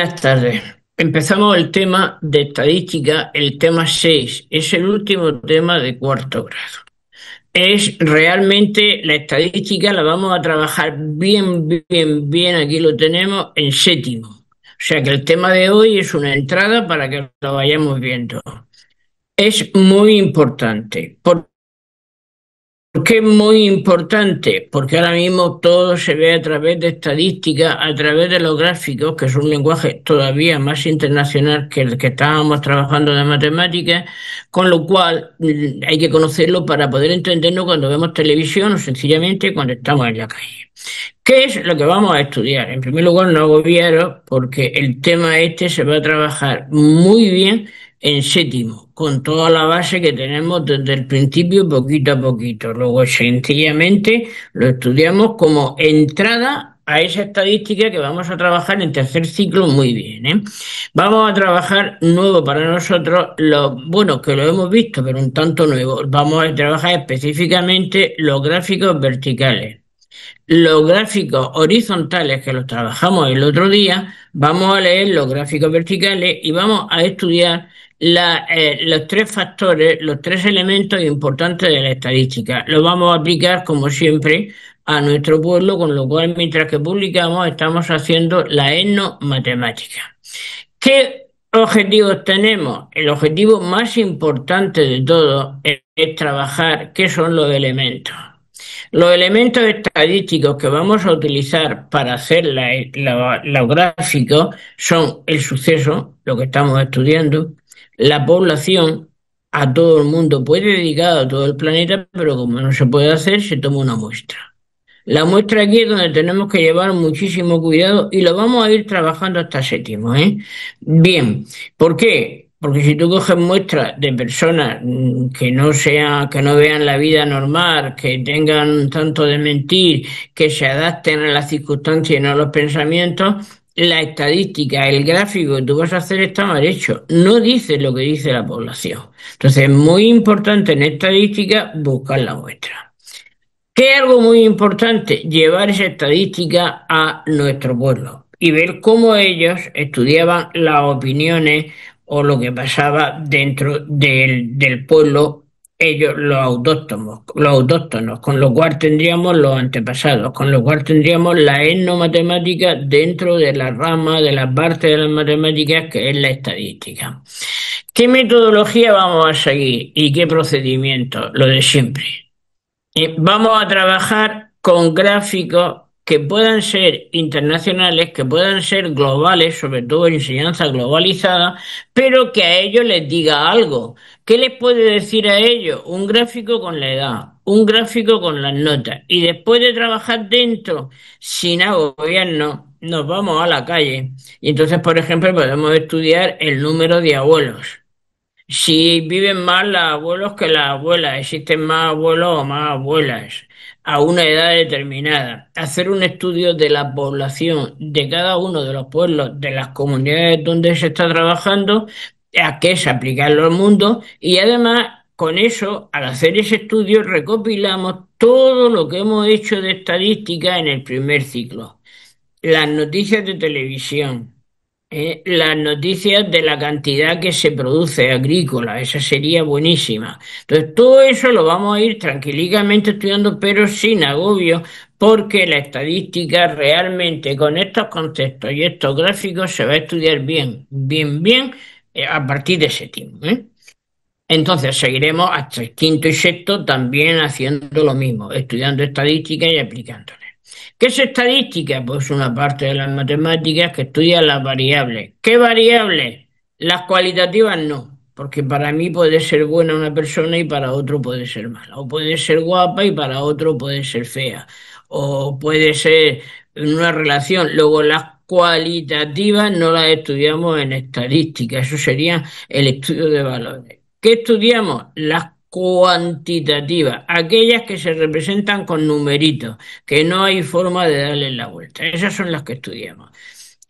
Buenas tardes. Empezamos el tema de estadística, el tema 6. Es el último tema de cuarto grado. Es realmente la estadística, la vamos a trabajar bien, bien, bien. Aquí lo tenemos en séptimo. O sea que el tema de hoy es una entrada para que lo vayamos viendo. Es muy importante. ¿Por qué es muy importante? Porque ahora mismo todo se ve a través de estadísticas, a través de los gráficos, que es un lenguaje todavía más internacional que el que estábamos trabajando de matemáticas, con lo cual hay que conocerlo para poder entenderlo cuando vemos televisión o sencillamente cuando estamos en la calle. ¿Qué es lo que vamos a estudiar? En primer lugar, no agobiaros porque el tema este se va a trabajar muy bien en séptimo, con toda la base que tenemos desde el principio, poquito a poquito. Luego, sencillamente, lo estudiamos como entrada a esa estadística que vamos a trabajar en tercer ciclo muy bien, ¿eh? Vamos a trabajar nuevo para nosotros, bueno, que lo hemos visto, pero un tanto nuevo. Vamos a trabajar específicamente los gráficos verticales. Los gráficos horizontales que los trabajamos el otro día, vamos a leer los gráficos verticales y vamos a estudiar los tres factores, los tres elementos importantes de la estadística. Lo vamos a aplicar, como siempre, a nuestro pueblo, con lo cual, mientras que publicamos, estamos haciendo la etnomatemática. ¿Qué objetivos tenemos? El objetivo más importante de todo es trabajar qué son los elementos. Los elementos estadísticos que vamos a utilizar para hacer los gráficos son el suceso, lo que estamos estudiando, la población, a todo el mundo puede dedicado a todo el planeta, pero como no se puede hacer, se toma una muestra. La muestra aquí es donde tenemos que llevar muchísimo cuidado y lo vamos a ir trabajando hasta séptimo, ¿eh? Bien, ¿por qué? Porque si tú coges muestras de personas que no vean la vida normal, que tengan tanto de mentir, que se adapten a las circunstancias y no a los pensamientos, la estadística, el gráfico que tú vas a hacer está mal hecho. No dice lo que dice la población. Entonces es muy importante en estadística buscar la muestra. Que es algo muy importante, llevar esa estadística a nuestro pueblo y ver cómo ellos estudiaban las opiniones o lo que pasaba dentro del pueblo, ellos los autóctonos, con lo cual tendríamos los antepasados, con lo cual tendríamos la etnomatemática dentro de la rama, de la parte de las matemáticas que es la estadística. ¿Qué metodología vamos a seguir y qué procedimiento? Lo de siempre. Vamos a trabajar con gráficos que puedan ser internacionales, que puedan ser globales, sobre todo en enseñanza globalizada, pero que a ellos les diga algo. ¿Qué les puede decir a ellos? Un gráfico con la edad, un gráfico con las notas. Y después de trabajar dentro, sin agobiarnos, nos vamos a la calle. Y entonces, por ejemplo, podemos estudiar el número de abuelos. Si viven más los abuelos que las abuelas, existen más abuelos o más abuelas a una edad determinada. Hacer un estudio de la población de cada uno de los pueblos, de las comunidades donde se está trabajando, a qué es aplicarlo al mundo y además con eso, al hacer ese estudio, recopilamos todo lo que hemos hecho de estadística en el primer ciclo. Las noticias de televisión, las noticias de la cantidad que se produce agrícola, esa sería buenísima. Entonces, todo eso lo vamos a ir tranquilamente estudiando, pero sin agobio, porque la estadística realmente con estos conceptos y estos gráficos se va a estudiar bien, bien, bien, a partir de séptimo, ¿eh? Entonces, seguiremos hasta el quinto y sexto también haciendo lo mismo, estudiando estadística y aplicándola. ¿Qué es estadística? Pues una parte de las matemáticas que estudia las variables. ¿Qué variables? Las cualitativas no, porque para mí puede ser buena una persona y para otro puede ser mala. O puede ser guapa y para otro puede ser fea. O puede ser en una relación. Luego las cualitativas no las estudiamos en estadística, eso sería el estudio de valores. ¿Qué estudiamos? Las cuantitativas, aquellas que se representan con numeritos que no hay forma de darle la vuelta. Esas son las que estudiamos.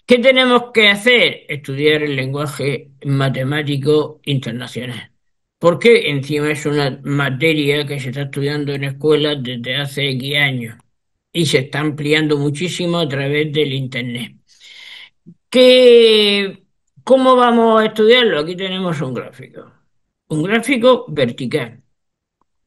¿Qué tenemos que hacer? Estudiar el lenguaje matemático internacional. Porque encima es una materia que se está estudiando en escuelas desde hace X años y se está ampliando muchísimo a través del Internet. ¿Qué, ¿Cómo vamos a estudiarlo? Aquí tenemos un gráfico vertical.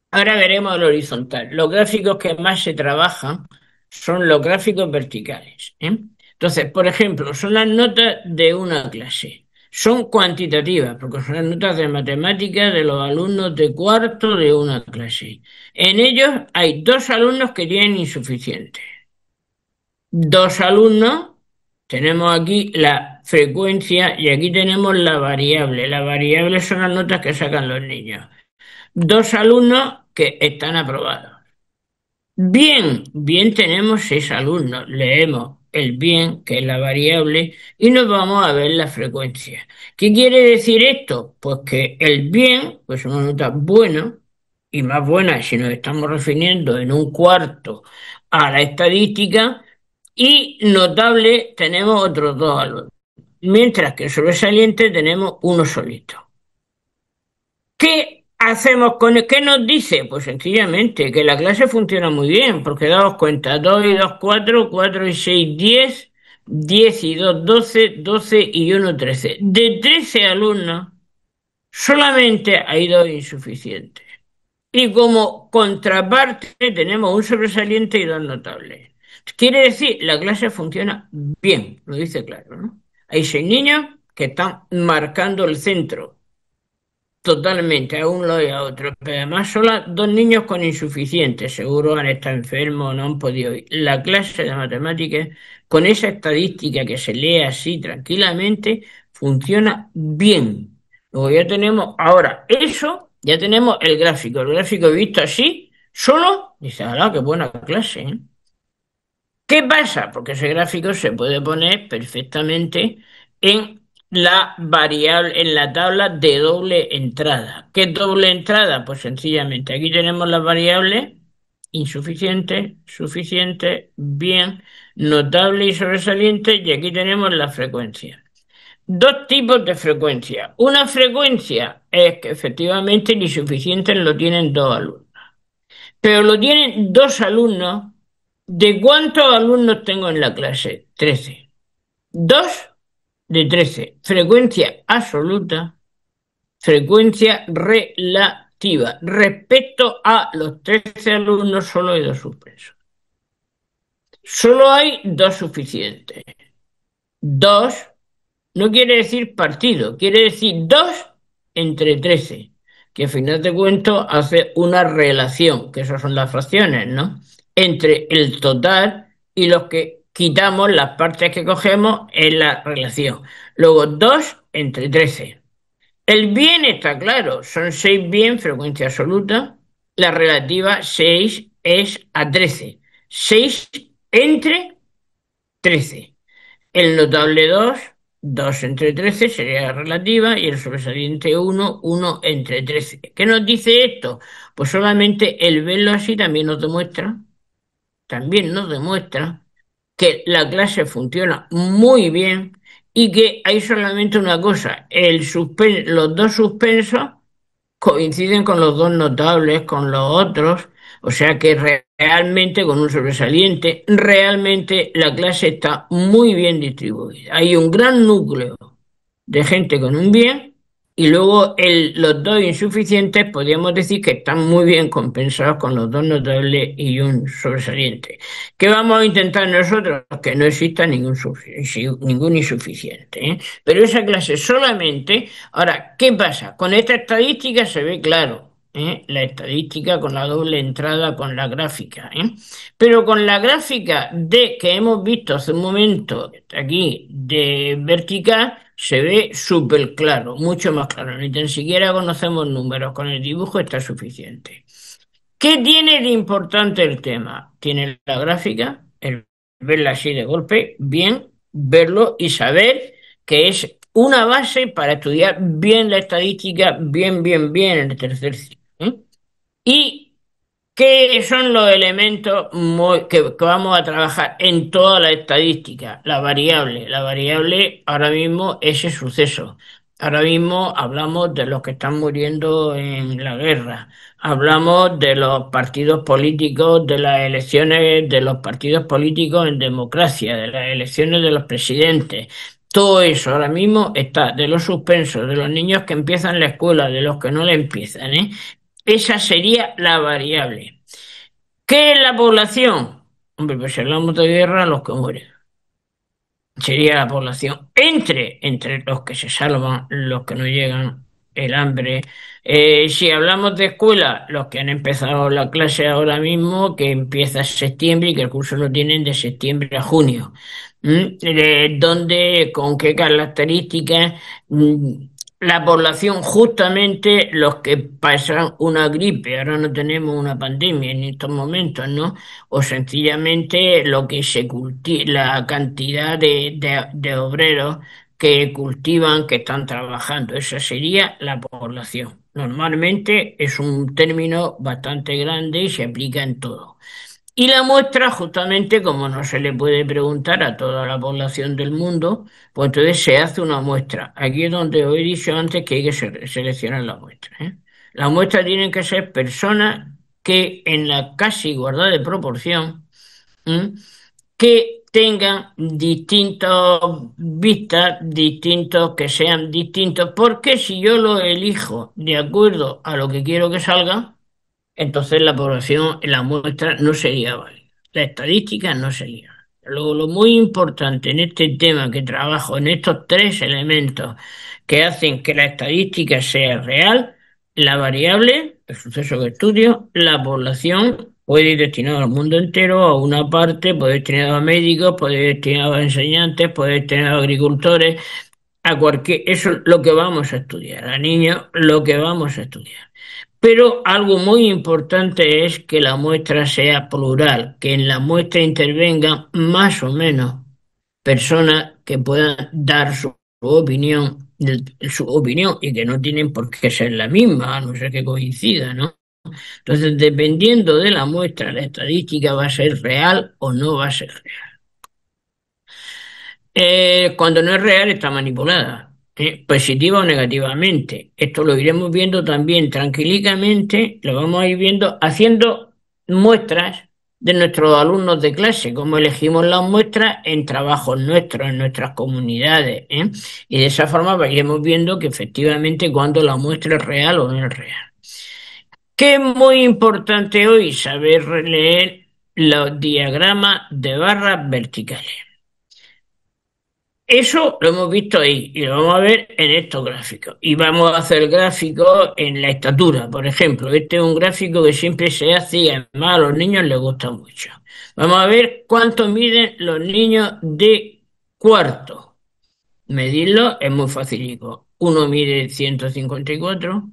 Ahora veremos el horizontal. Los gráficos que más se trabajan son los gráficos verticales, ¿eh? Entonces, por ejemplo, son las notas de una clase. Son cuantitativas, porque son las notas de matemáticas de los alumnos de cuarto de una clase. En ellos hay dos alumnos que tienen insuficiente. Dos alumnos, tenemos aquí la frecuencia y aquí tenemos la variable. La variable son las notas que sacan los niños. Dos alumnos que están aprobados. Bien, bien tenemos seis alumnos. Leemos el bien, que es la variable, y nos vamos a ver la frecuencia. ¿Qué quiere decir esto? Pues que el bien, pues una nota buena, y más buena si nos estamos refiriendo en un cuarto a la estadística, y notable tenemos otros dos alumnos. Mientras que sobresaliente tenemos uno solito. ¿Qué hacemos con qué nos dice? Pues sencillamente que la clase funciona muy bien, porque daos cuenta, 2 y 2 4, 4 y 6 10, 10 y 2 12, 12 y uno 13. De 13 alumnos, solamente hay dos insuficientes. Y como contraparte tenemos un sobresaliente y dos notables. Quiere decir, la clase funciona bien, lo dice claro, ¿no? Hay seis niños que están marcando el centro. Totalmente, a un lado y a otro. Pero además son dos niños con insuficientes, seguro han estado enfermos, no han podido ir. La clase de matemáticas, con esa estadística que se lee así tranquilamente, funciona bien. Luego ya tenemos, ahora, eso, ya tenemos el gráfico. El gráfico visto así, solo, dice, ¡hala, qué buena clase! ¿Eh? ¿Qué pasa? Porque ese gráfico se puede poner perfectamente en la variable, en la tabla de doble entrada. ¿Qué es doble entrada? Pues sencillamente aquí tenemos las variables insuficiente, suficiente, bien, notable y sobresaliente, y aquí tenemos la frecuencia. Dos tipos de frecuencia. Una frecuencia es que efectivamente el insuficiente lo tienen dos alumnos, pero lo tienen dos alumnos. ¿De cuántos alumnos tengo en la clase? 13. Dos de 13. Frecuencia absoluta, frecuencia relativa. Respecto a los 13 alumnos, solo hay dos suspensos. Solo hay dos suficientes. Dos no quiere decir partido, quiere decir 2 entre 13, que al final de cuentas hace una relación, que esas son las fracciones, ¿no? Entre el total y los que quitamos, las partes que cogemos en la relación. Luego 2 entre 13. El bien está claro, son 6 bien, frecuencia absoluta. La relativa 6 es a 13. 6 entre 13. El notable 2, 2 entre 13 sería la relativa, y el sobresaliente 1, 1 entre 13. ¿Qué nos dice esto? Pues solamente el verlo así también nos demuestra que la clase funciona muy bien y que hay solamente una cosa, los dos suspensos coinciden con los dos notables, con los otros, o sea que realmente con un sobresaliente, realmente la clase está muy bien distribuida. Hay un gran núcleo de gente con un bien y luego los dos insuficientes podríamos decir que están muy bien compensados con los dos notables y un sobresaliente. ¿Qué vamos a intentar nosotros? Que no exista ningún insuficiente, ¿eh? Pero esa clase solamente. Ahora, ¿qué pasa? Con esta estadística se ve claro, ¿eh? La estadística con la doble entrada, con la gráfica, ¿eh? Pero con la gráfica que hemos visto hace un momento aquí de vertical, se ve súper claro, mucho más claro. Ni tan siquiera conocemos números, con el dibujo está suficiente. ¿Qué tiene de importante el tema? Tiene la gráfica, el verla así de golpe, bien, verlo y saber que es una base para estudiar bien la estadística, bien, bien, bien en el tercer ciclo, ¿eh? Y ¿qué son los elementos que vamos a trabajar en toda la estadística? La variable. La variable ahora mismo es el suceso. Ahora mismo hablamos de los que están muriendo en la guerra. Hablamos de los partidos políticos, de las elecciones de los partidos políticos en democracia, de las elecciones de los presidentes. Todo eso ahora mismo está de los suspensos, de los niños que empiezan la escuela, de los que no la empiezan, ¿eh? Esa sería la variable. ¿Qué es la población? Hombre, pues si hablamos de guerra, los que mueren. Sería la población entre los que se salvan, los que no llegan, el hambre. Si hablamos de escuela, los que han empezado la clase ahora mismo, que empieza en septiembre y que el curso lo tienen de septiembre a junio. ¿Dónde, con qué características? La población, justamente los que pasan una gripe, ahora no tenemos una pandemia en estos momentos, ¿no? O sencillamente lo que se cultiva, la cantidad de obreros que cultivan, que están trabajando. Esa sería la población. Normalmente es un término bastante grande y se aplica en todo. Y la muestra, justamente como no se le puede preguntar a toda la población del mundo, pues entonces se hace una muestra. Aquí es donde os he dicho antes que hay que seleccionar la muestra, ¿eh? La muestra tienen que ser personas que en la casi igualdad de proporción, ¿m? Que tengan distintas vistas, distintos, que sean distintos, porque si yo lo elijo de acuerdo a lo que quiero que salga, entonces la población, la muestra no sería válida. La estadística no sería. Luego, lo muy importante en este tema que trabajo, en estos tres elementos que hacen que la estadística sea real, la variable, el suceso que estudio, la población puede ir destinado al mundo entero, a una parte, puede ir destinado a médicos, puede ir destinado a enseñantes, puede ir destinado a agricultores, a cualquier, eso es lo que vamos a estudiar, a niños, lo que vamos a estudiar. Pero algo muy importante es que la muestra sea plural, que en la muestra intervengan más o menos personas que puedan dar su opinión y que no tienen por qué ser la misma, a no ser que coincida, ¿no? Entonces, dependiendo de la muestra, la estadística va a ser real o no va a ser real. Cuando no es real está manipulada, positiva o negativamente. Esto lo iremos viendo también tranquilamente, lo vamos a ir viendo haciendo muestras de nuestros alumnos de clase, cómo elegimos las muestras en trabajos nuestros, en nuestras comunidades, ¿eh? Y de esa forma iremos viendo que efectivamente cuando la muestra es real o no es real. Que es muy importante hoy saber leer los diagramas de barras verticales. Eso lo hemos visto ahí y lo vamos a ver en estos gráficos. Y vamos a hacer gráficos en la estatura, por ejemplo. Este es un gráfico que siempre se hace y además a los niños les gusta mucho. Vamos a ver cuánto miden los niños de cuarto. Medirlo es muy facilito. Uno mide 154.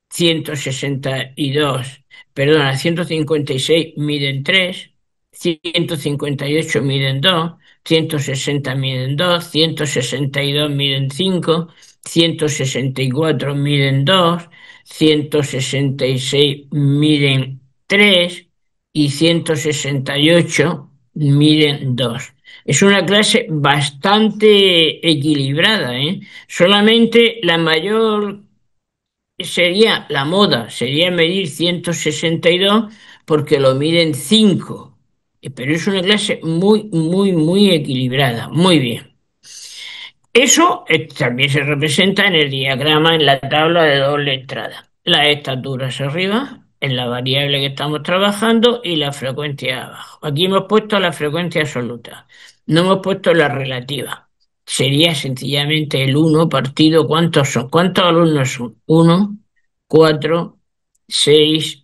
162, perdona, 156 miden 3, 158 miden 2, 160 miden 2, 162 miden 5, 164 miden 2, 166 miden 3 y 168 miden 2. Es una clase bastante equilibrada, ¿eh? Solamente la mayor sería la moda, sería medir 162 porque lo miden 5. Pero es una clase muy, muy, muy equilibrada. Muy bien. Eso también se representa en el diagrama, en la tabla de doble entrada. Las estaturas arriba, en la variable que estamos trabajando, y la frecuencia abajo. Aquí hemos puesto la frecuencia absoluta, no hemos puesto la relativa. Sería sencillamente el uno partido, ¿cuántos son? ¿Cuántos alumnos son? Uno, 4, 6,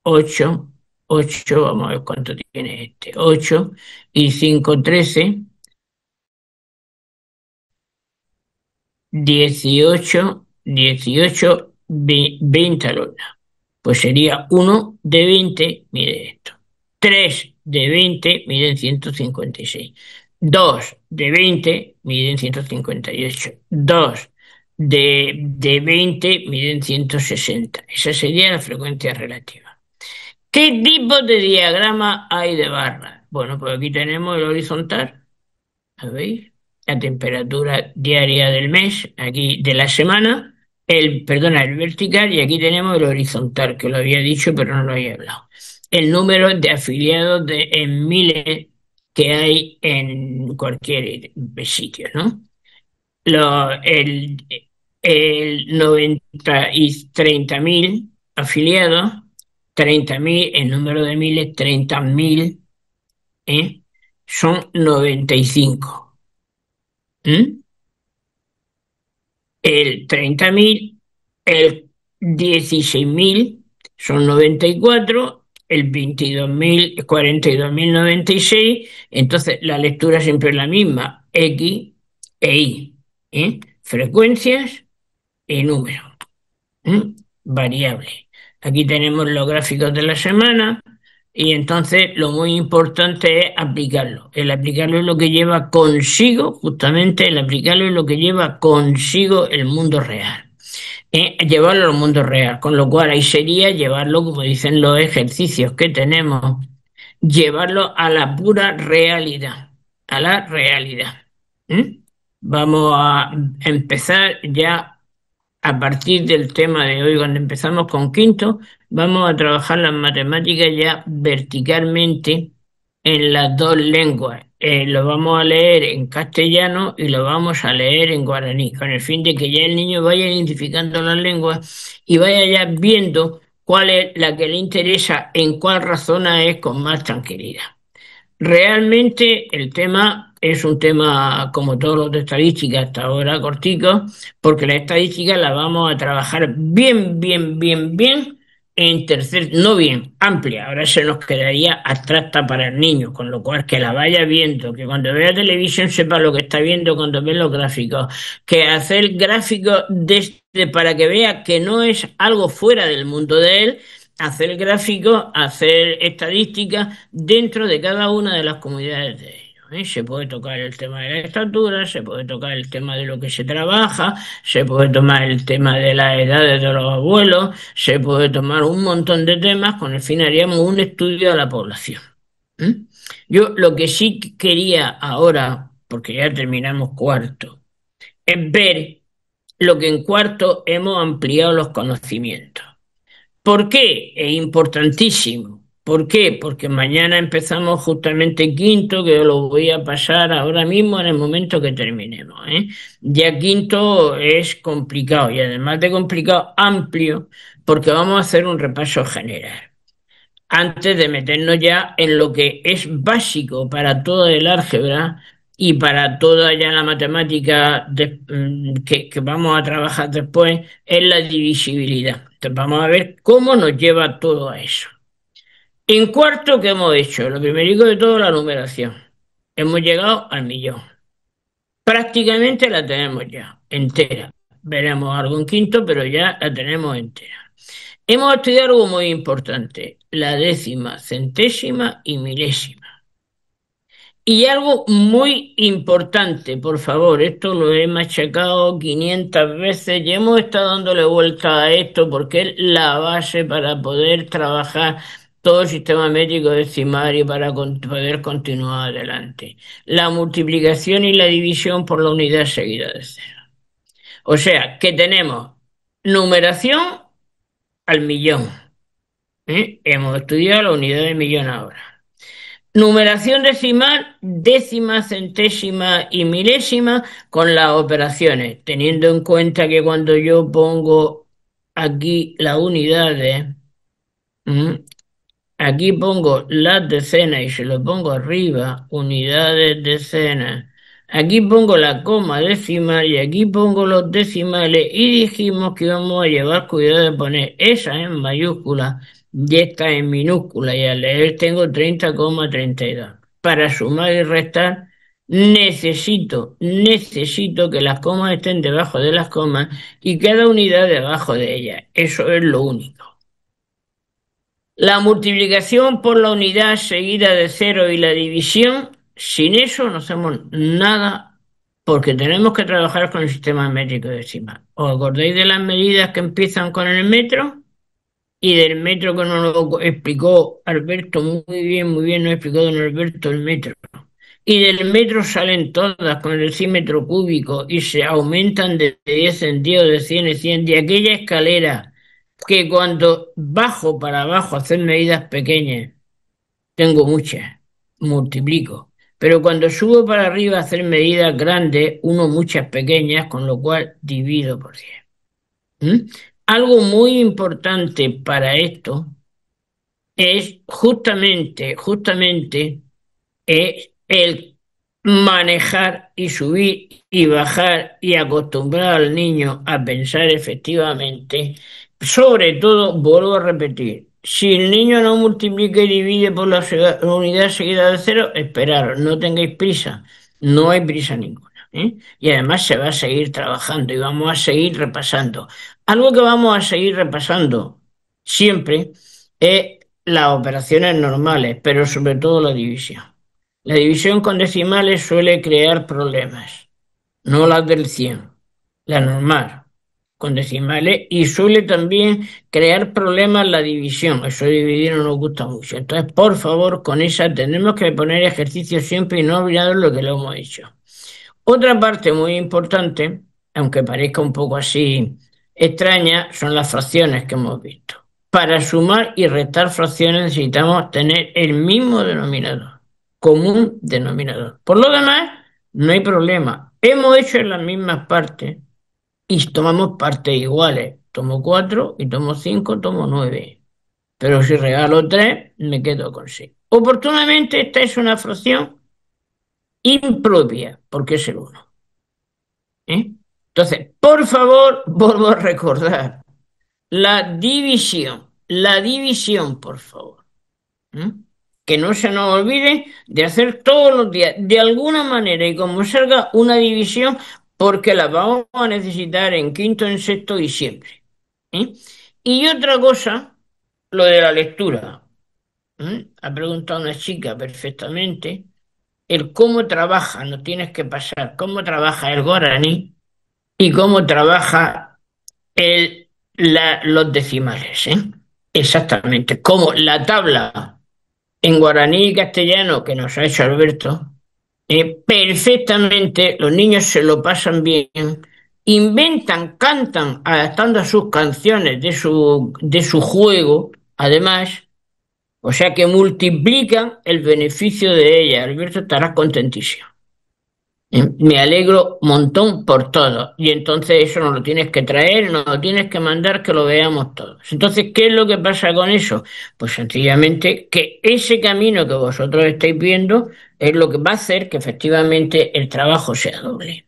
8, 8, vamos a ver cuánto tiene este, 8 y 5, 13. 20 alumnos. Pues sería uno de 20 mide esto. 3 de 20 miden 156. 2 de 20 miden 158. 2 de 20 miden 160. Esa sería la frecuencia relativa. ¿Qué tipo de diagrama hay de barra? Bueno, pues aquí tenemos el horizontal. ¿Veis? La temperatura diaria del mes, aquí de la semana, perdona, el vertical y aquí tenemos el horizontal, que lo había dicho pero no lo había hablado. El número de afiliados en miles que hay en cualquier sitio, ¿no? el 90 y 30.000 afiliados, 30.000, el número de miles, 30.000, ¿eh? Son 95. ¿Mm? El 30.000, el 16.000 son 94, el 22.000, 42.096. Entonces la lectura siempre es la misma, X e Y, ¿eh? Frecuencias y números. Variable. Aquí tenemos los gráficos de la semana y entonces lo muy importante es aplicarlo. El aplicarlo es lo que lleva consigo, justamente el aplicarlo es lo que lleva consigo el mundo real. Llevarlo al mundo real, con lo cual ahí sería llevarlo, como dicen los ejercicios que tenemos, llevarlo a la pura realidad, a la realidad. ¿Mm? Vamos a empezar ya a partir del tema de hoy, cuando empezamos con quinto, vamos a trabajar las matemáticas ya verticalmente en las dos lenguas. Lo vamos a leer en castellano y lo vamos a leer en guaraní, con el fin de que ya el niño vaya identificando las lenguas y vaya ya viendo cuál es la que le interesa, en cuál razona es con más tranquilidad. Realmente el tema es un tema, como todos los de estadística hasta ahora, cortico, porque la estadística la vamos a trabajar bien, bien, bien, bien en tercer, no bien, amplia. Ahora se nos quedaría abstracta para el niño, con lo cual que la vaya viendo, que cuando vea televisión sepa lo que está viendo cuando ve los gráficos, que hacer gráficos para que vea que no es algo fuera del mundo de él, hacer gráficos, hacer estadísticas dentro de cada una de las comunidades de ellos. ¿Eh? Se puede tocar el tema de la estatura, se puede tocar el tema de lo que se trabaja, se puede tomar el tema de las edades de los abuelos, se puede tomar un montón de temas, con el fin haríamos un estudio de la población. ¿Eh? Yo lo que sí quería ahora, porque ya terminamos cuarto, es ver lo que en cuarto hemos ampliado los conocimientos. ¿Por qué? Es importantísimo. ¿Por qué? Porque mañana empezamos justamente quinto, que lo voy a pasar ahora mismo en el momento que terminemos, ¿eh? Ya quinto es complicado y además de complicado, amplio, porque vamos a hacer un repaso general. Antes de meternos ya en lo que es básico para todo el álgebra y para toda ya la matemática que vamos a trabajar después, es la divisibilidad. Entonces vamos a ver cómo nos lleva todo a eso. En cuarto, ¿qué hemos hecho? Lo primero de todo, la numeración. Hemos llegado al millón. Prácticamente la tenemos ya entera. Veremos algo en quinto, pero ya la tenemos entera. Hemos estudiado algo muy importante, la décima, centésima y milésima. Y algo muy importante, por favor, esto lo he machacado 500 veces y hemos estado dándole vuelta a esto porque es la base para poder trabajar todo el sistema métrico decimal y para poder continuar adelante. La multiplicación y la división por la unidad seguida de cero. O sea, que tenemos numeración al millón. Hemos estudiado la unidad de millón ahora. Numeración decimal, décima, centésima y milésima con las operaciones, teniendo en cuenta que cuando yo pongo aquí las unidades, ¿m? Aquí pongo las decenas y se lo pongo arriba, unidades, decenas. Aquí pongo la coma decimal y aquí pongo los decimales y dijimos que íbamos a llevar cuidado de poner esa en mayúscula y esta en minúscula y al leer tengo 30,32. Para sumar y restar necesito que las comas estén debajo de las comas y cada unidad debajo de ellas. Eso es lo único. La multiplicación por la unidad seguida de cero y la división, sin eso no hacemos nada porque tenemos que trabajar con el sistema métrico decimal. ¿Os acordáis de las medidas que empiezan con el metro? Y del metro que nos lo explicó Alberto muy bien nos explicó don Alberto el metro. Y del metro salen todas con el decímetro cúbico y se aumentan de 10 en 10 o de 100 en 100 de aquella escalera que cuando bajo para abajo a hacer medidas pequeñas, tengo muchas, multiplico. Pero cuando subo para arriba a hacer medidas grandes, uno muchas pequeñas, con lo cual divido por 10. ¿Mm? Algo muy importante para esto es justamente es el manejar y subir y bajar y acostumbrar al niño a pensar efectivamente. Sobre todo, vuelvo a repetir, si el niño no multiplica y divide por la unidad seguida de cero, esperar, no tengáis prisa, no hay prisa ninguna. ¿Eh? Y además se va a seguir trabajando y vamos a seguir repasando. Algo que vamos a seguir repasando siempre es las operaciones normales, pero sobre todo la división. La división con decimales suele crear problemas, no las del 100, la normal, con decimales, y suele también crear problemas la división. Eso de dividir no nos gusta mucho. Entonces, por favor, con esa tenemos que poner ejercicios siempre y no olvidar lo que lo hemos hecho. Otra parte muy importante, aunque parezca un poco así extraña, son las fracciones que hemos visto. Para sumar y restar fracciones necesitamos tener el mismo denominador, común denominador. Por lo demás, no hay problema. Hemos hecho en las mismas partes y tomamos partes iguales. Tomo 4 y tomo 5, tomo 9. Pero si regalo 3, me quedo con 6. Oportunamente, esta es una fracción impropia, porque es el 1. ¿Eh? Entonces, por favor, vuelvo a recordar, la división, por favor. ¿Eh? Que no se nos olvide de hacer todos los días, de alguna manera, y como salga una división, porque la vamos a necesitar en quinto, en sexto y siempre. ¿Eh? Y otra cosa, lo de la lectura. Ha preguntado una chica perfectamente el cómo trabaja, no tienes que pasar, cómo trabaja el guaraní y cómo trabaja los decimales, ¿eh? Exactamente, como la tabla en guaraní y castellano que nos ha hecho Alberto, perfectamente los niños se lo pasan bien, inventan, cantan, adaptando a sus canciones de su juego, además, o sea que multiplican el beneficio de ella. Alberto estará contentísimo. Me alegro un montón por todo. Y entonces eso no lo tienes que traer, no lo tienes que mandar, que lo veamos todos. Entonces, ¿qué es lo que pasa con eso? Pues sencillamente que ese camino que vosotros estáis viendo es lo que va a hacer que efectivamente el trabajo sea doble.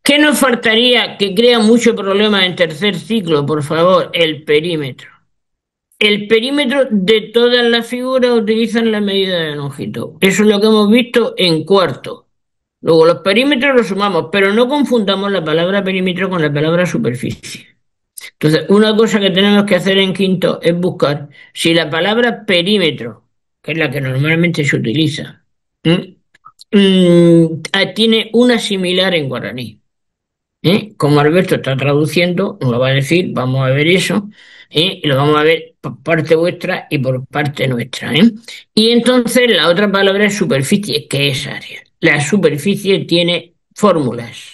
¿Qué nos faltaría que crea mucho problema en tercer ciclo? Por favor, el perímetro. El perímetro de todas las figuras utilizan la medida de longitud. Eso es lo que hemos visto en cuarto. Luego los perímetros los sumamos, pero no confundamos la palabra perímetro con la palabra superficie. Entonces, una cosa que tenemos que hacer en quinto es buscar si la palabra perímetro, que es la que normalmente se utiliza, tiene una similar en guaraní. Como Alberto está traduciendo, nos lo va a decir, vamos a ver eso, y lo vamos a ver por parte vuestra y por parte nuestra. Y entonces la otra palabra es superficie, que es área. La superficie tiene fórmulas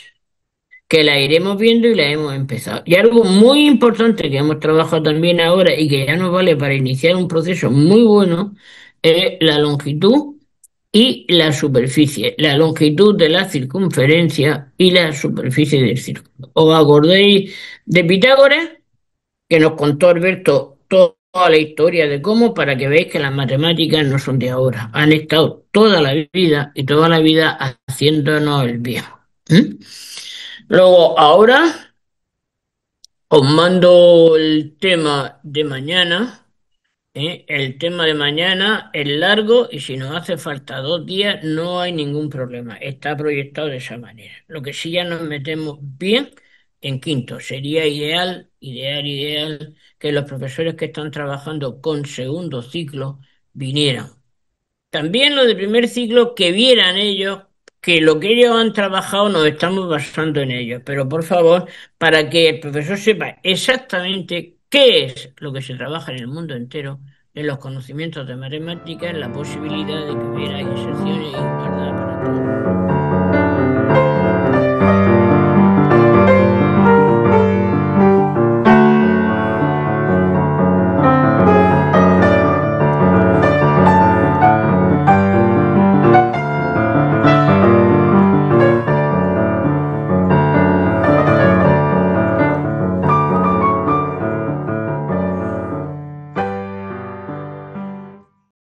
que la iremos viendo y la hemos empezado. Y algo muy importante que hemos trabajado también ahora y que ya nos vale para iniciar un proceso muy bueno es la longitud y la superficie, la longitud de la circunferencia y la superficie del círculo. ¿Os acordáis de Pitágoras? Que nos contó Alberto toda la historia de cómo, para que veáis que las matemáticas no son de ahora, han estado toda la vida y toda la vida haciéndonos el bien. Luego, ahora os mando el tema de mañana. El tema de mañana es largo y si nos hace falta 2 días no hay ningún problema. Está proyectado de esa manera. Lo que sí ya nos metemos bien en quinto. Sería ideal que los profesores que están trabajando con segundo ciclo vinieran. También los de primer ciclo que vieran ellos que lo que ellos han trabajado nos estamos basando en ellos. Pero por favor, para que el profesor sepa exactamente qué es lo que se trabaja en el mundo entero, en los conocimientos de matemáticas, la posibilidad de que hubiera inserciones y guardar para todos.